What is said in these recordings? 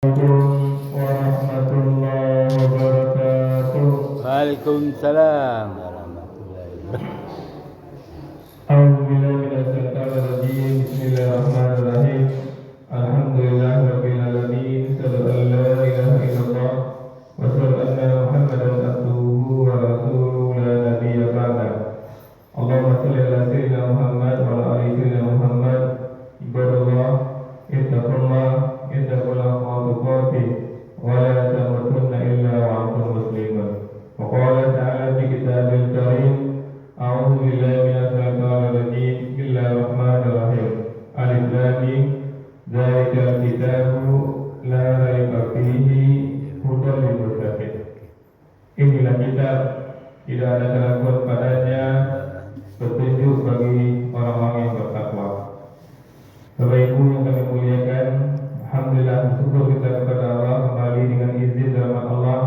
Assalamualaikum warahmatullahi wabarakatuh. Waalaikumsalam warahmatullahi wabarakatuh. A'udzubillahi minasyaitonir rajim. Bismillahirrahmanirrahim. Alhamdulillahirabbil alamin. Asyhadu an la ilaha illallah wa asyhadu anna Muhammadan abduhu wa rasuluhu la nabiyya ba'da. Allahumma shalli ala sayyidina Muhammad wa ala ali sayyidina Muhammad. Ibadallah, ittaqullah, ittaqullaha haqqa tuqatih wa la tamutunna illa wa antum muslimun. Wa qala ta'ala fi kitabil karim, a'udzu billahi minasy syaithanir rajim. Bismillahirrahmanirrahim. Alif lam mim. Dzalikal kitabu la raiba fihi hudan lil muttaqin. Inilah kitab, tidak ada keraguan padanya, petunjuk bagi orang-orang yang bertakwa. Bapak Ibu yang kami muliakan, alhamdulillah, bersyukur kita kepada Allah kembali dengan izin dan rahmat Allah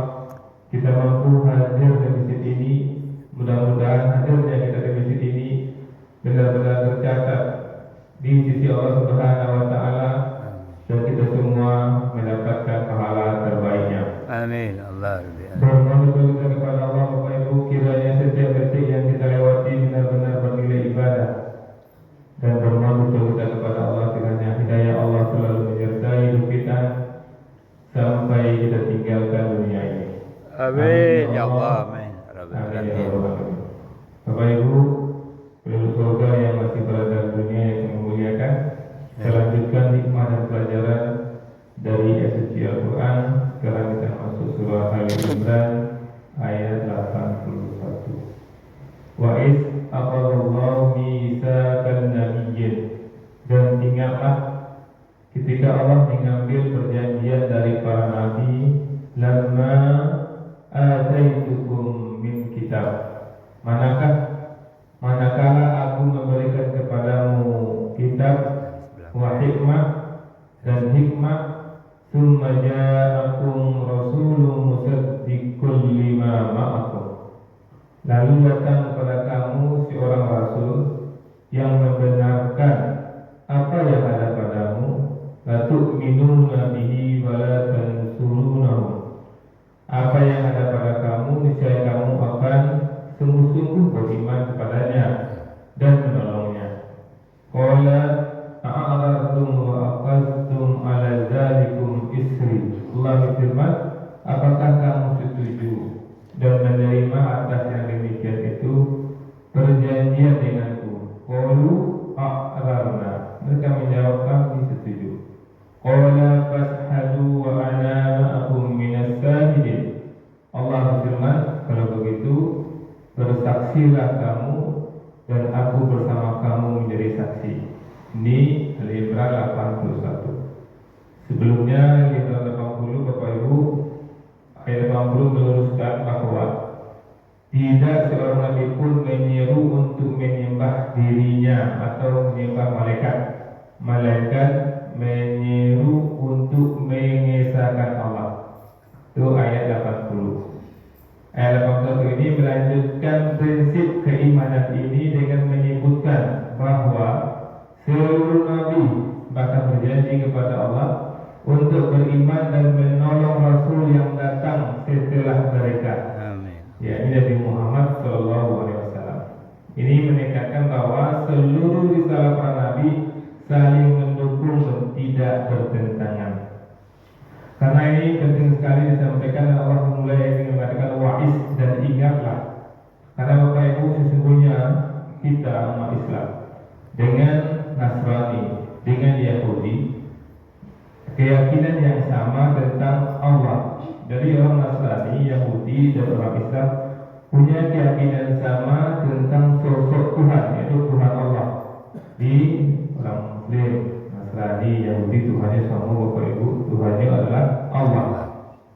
kita mampu hadir di masjid ini. Mudah-mudahan hadirnya kita di masjid ini benar-benar tercatat di sisi Allah Subhanahu wa taala dan kita semua mendapatkan pahala terbaiknya. Amin Allah. Bermohon kita kepada Allah Bapak Ibu, kiranya setiap detik yang kita lewati benar-benar bernilai ibadah. Dan bermohon kita kepada Allah kiranya hidayah Allah selalu menyertai hidup kita sampai kita tinggalkan dunia ini. Amin ya Allah. Amin. Amin ya Rabbal Alamin. Bapak Ibu, penduduk surga yang masih berada di dunia yang kami muliakan, saya lanjutkan hikmah dan pelajaran dari suci Al-Quran. Sekarang kita masuk surah Ali Imran ayat 81. Wa is aqallallahu mitsaqan nabiyyin, dan ingatlah ketika Allah mengambil perjanjian dari para nabi, lamma ataitukum min kitab, manakala aku memberikan kepadamu kitab wa hikmah dan hikmah, summa ja'akum rasulun musaddiqul lima ma'akum, lalu datang kepada kamu seorang rasul yang membenarkan apa yang ada padamu, la tu'minuna bihi wa la tansurunahu, apa yang ada pada kamu niscaya kamu akan sungguh-sungguh beriman kepadanya dan menolongnya. Qala a'arartum wa aqastum ala zalikum isri. Allah berfirman, apakah kamu setuju dan menerima atas yang demikian itu perjanjian denganku? Qalu a'rarna, mereka menjawab kami setuju. Qala fashhadu wa ana ma'akum minas syahidin. Allah berfirman, kalau begitu bersaksilah kamu dan aku bersama kamu menjadi saksi. Ini Al-Imran 81. Sebelumnya Al-Imran 80, Bapak Ibu, ayat 80 meluruskan bahwa tidak seorang nabi pun menyeru untuk menyembah dirinya atau menyembah malaikat. Malaikat menyeru untuk mengesahkan Allah. Itu ayat 80. Ayat 81 ini melanjutkan prinsip keimanan ini dengan menyebutkan bahwa seluruh nabi bahkan berjanji kepada Allah untuk beriman dan menolong Rasul yang datang setelah mereka. Amin. Ya, ini Nabi Muhammad SAW. Ini menekankan bahwa seluruh risalah para nabi saling mendukung dan tidak bertentangan. Karena ini penting sekali disampaikan, Allah mulai dengan mengatakan wa'is, dan ingatlah. Karena Bapak Ibu, sesungguhnya kita umat Islam dengan Nasrani, dengan Yahudi, keyakinan yang sama tentang Allah. Dari orang Nasrani, Yahudi, dan orang Islam punya keyakinan sama tentang sosok Tuhan, yaitu Tuhan Allah. Di orang Muslim, Nasrani, Yahudi, Tuhannya sama, Bapak Ibu, Tuhannya adalah Allah.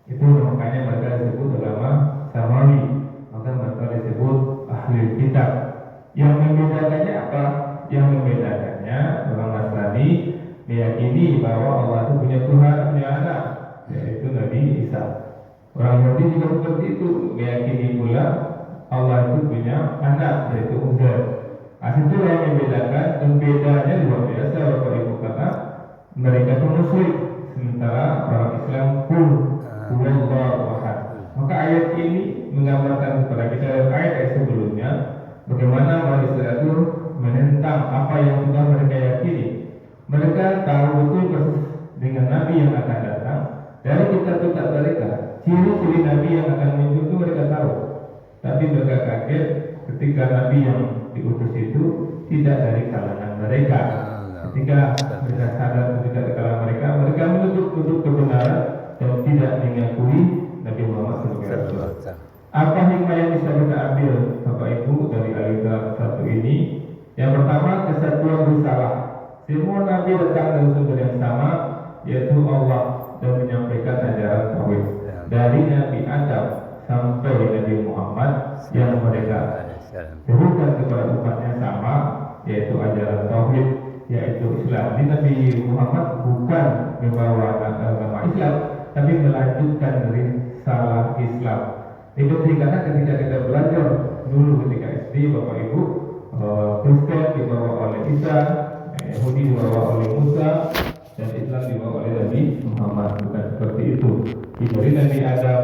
Itu makanya mereka disebut agama Samawi, maka mereka disebut ahli kitab. Yang membedakannya apa? Yang membedakannya, orang Nasrani meyakini bahwa Allah itu punya Tuhan, punya anak, yaitu Nabi Isa. Orang Yahudi juga seperti itu, meyakini pula Allah itu punya anak, yaitu Uzair. Itulah yang membedakan, dan bedanya luar biasa Bapak Ibu, karena mereka itu musyrik. sementara orang Islam kul huwallahu ahad. Maka ayat ini menggambarkan kepada kita ayat-ayat sebelumnya bagaimana manusia Israel itu menentang apa yang sudah mereka yakini. Mereka tahu betul persis dengan Nabi yang akan datang dari kitab-kitab mereka. Ciri-ciri Nabi yang akan muncul itu mereka tahu. Tapi mereka kaget ketika Nabi yang diutus itu tidak dari kalangan mereka. Ketika mereka sadar ketika di kalangan mereka, mereka menutup kebenaran dan tidak mengakui Nabi Muhammad SAW. Apa hikmah yang bisa kita ambil Bapak Ibu dari ayat 1 ini? Yang pertama, kesatuan risalah. Semua Nabi datang dari sumber yang sama, yaitu Allah, dan menyampaikan ajaran tauhid. Dari Nabi Adam sampai Nabi Muhammad yang mereka serukan kepada umatnya sama, yaitu ajaran tauhid, yaitu Islam. Di Nabi Muhammad bukan membawa agama Islam, tapi melanjutkan dari salah Islam. Itu karena ketika kita belajar dulu ketika SD, Bapak Ibu, Kristen dibawa oleh Isa, Yahudi dibawa oleh Musa, dan Islam dibawa oleh Nabi Muhammad. Bukan seperti itu. Dari Nabi Adam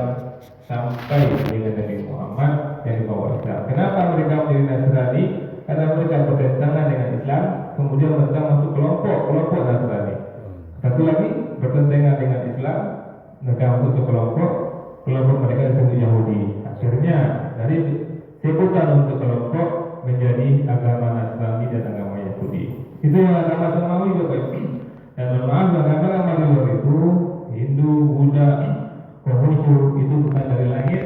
sampai dengan Nabi Muhammad yang dibawa Islam. Kenapa mereka menjadi Nasrani? Karena mereka bertentangan dengan Islam, kemudian mereka masuk kelompok Nasrani. Satu lagi bertentangan dengan Islam, mereka masuk ke kelompok mereka disebut Yahudi. Akhirnya dari sebutan untuk kelompok menjadi agama Nasrani dan agama Yahudi. Itu yang agama Samawi, Bapak Ibu. Dan maaf, agama di luar itu Hindu, Buddha, Konghucu itu bukan dari langit,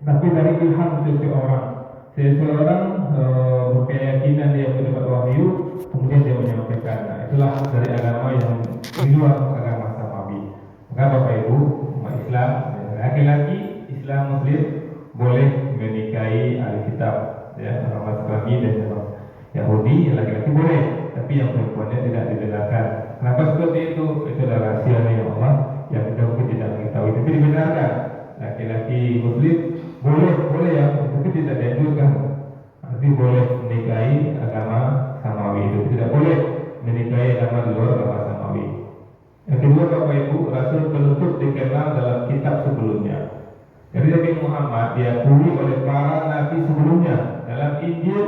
tapi dari ilham seseorang. Seseorang berkeyakinan dia mendapat wahyu, kemudian dia menyampaikan. Nah, itulah dari agama yang di luar agama Samawi. Maka Bapak Ibu, umat Islam, laki-laki Islam Muslim boleh menikahi ahli kitab, ya, orang Nasrani dan orang Yahudi. Laki-laki boleh, tapi yang perempuannya tidak dibenarkan. Kenapa seperti itu? Itu adalah rahasia dari Allah yang kita mungkin tidak mengetahui. Tapi dibenarkan, laki-laki Muslim boleh ya, tapi tidak dianjurkan. Nanti boleh menikahi agama Samawi, itu tidak boleh menikahi agama di luar agama Samawi. Yang kedua, Bapak Ibu, Rasul penutup dikenal dalam kitab sebelumnya. Jadi Nabi Muhammad diakui oleh para nabi sebelumnya. Dalam Injil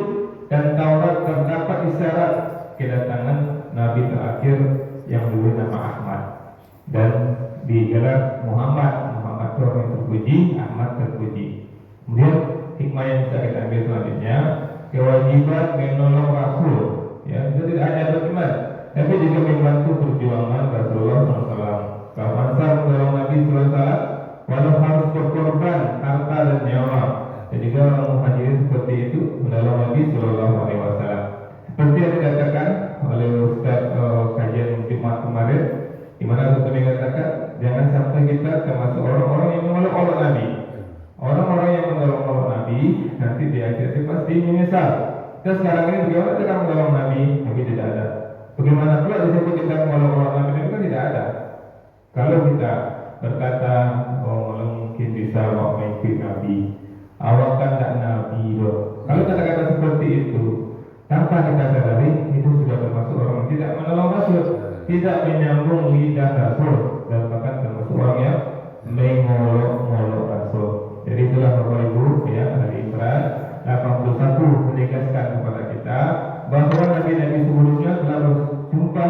dan Taurat terdapat isyarat kedatangan Nabi terakhir yang diberi nama Ahmad dan digelar Muhammad itu orang yang terpuji, Ahmad terpuji. Kemudian hikmah yang bisa kita ambil selanjutnya, kewajiban menolong Rasul. Ya, itu tidak hanya beriman, tapi juga membantu perjuangan Rasulullah SAW. Kalau Ansar menolong Nabi SAW, walau harus berkorban harta dan nyawa. Dan juga orang Muhajirin seperti itu menolong Nabi SAW. Seperti yang dikatakan oleh Ustaz kajian Jumat kemarin, di mana Ustaz mengatakan jangan sampai kita termasuk orang-orang yang menolong Nabi. Orang-orang yang menolong Nabi nanti di akhir itu pasti menyesal. Kita sekarang ini bagaimana kita menolong Nabi? Nabi tidak ada. Bagaimana pula disebut kita menolong Nabi? Nabi kan tidak ada. Kalau kita berkata, oh mungkin bisa mengikuti Nabi, awak kan tak Nabi loh. Kalau kata-kata seperti itu, tanpa kita sadari itu sudah termasuk orang yang tidak menolong Rasul, tidak menyambung lidah Rasul, dan bahkan termasuk orang yang mengolok-olok Rasul. Jadi itulah Bapak Ibu, ya, hari Imran 81 menegaskan kepada kita bahwa Nabi-Nabi sebelumnya telah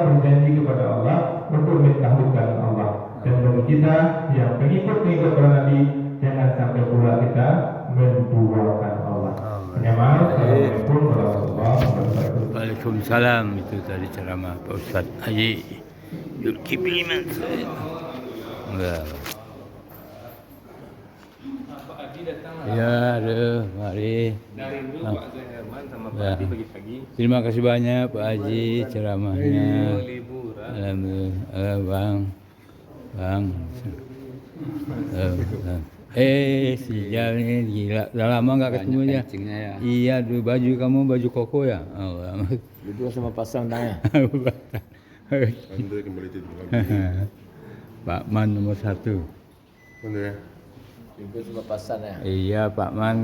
berjanji kepada Allah untuk mentauhidkan Allah. Dan bagi kita yang pengikut para Nabi, jangan sampai pula kita menduakan Allah. Assalamualaikum warahmatullahi wabarakatuh. Waalaikumsalam. Itu tadi ceramah Pak Ustaz Haji Zulkifli Mansur. Enggak. Pak Haji datang lah. Ya, ada, mari. Dari dulu Pak Zuherman sama Pak Ya. Haji pagi-pagi. Terima kasih banyak Pak Haji ceramahnya. Liburan. Alhamdulillah, Bang. Bang. Sejauh ini gila. Udah lama nggak ketemu ya. Ya. Iya, dulu baju kamu baju koko ya. Oh, Duduk sama pasang tangannya. Anda kembali tidur lagi. Pak Man nomor 1. Bener ya? Duduk sama pasang ya. Iya, Pak Man.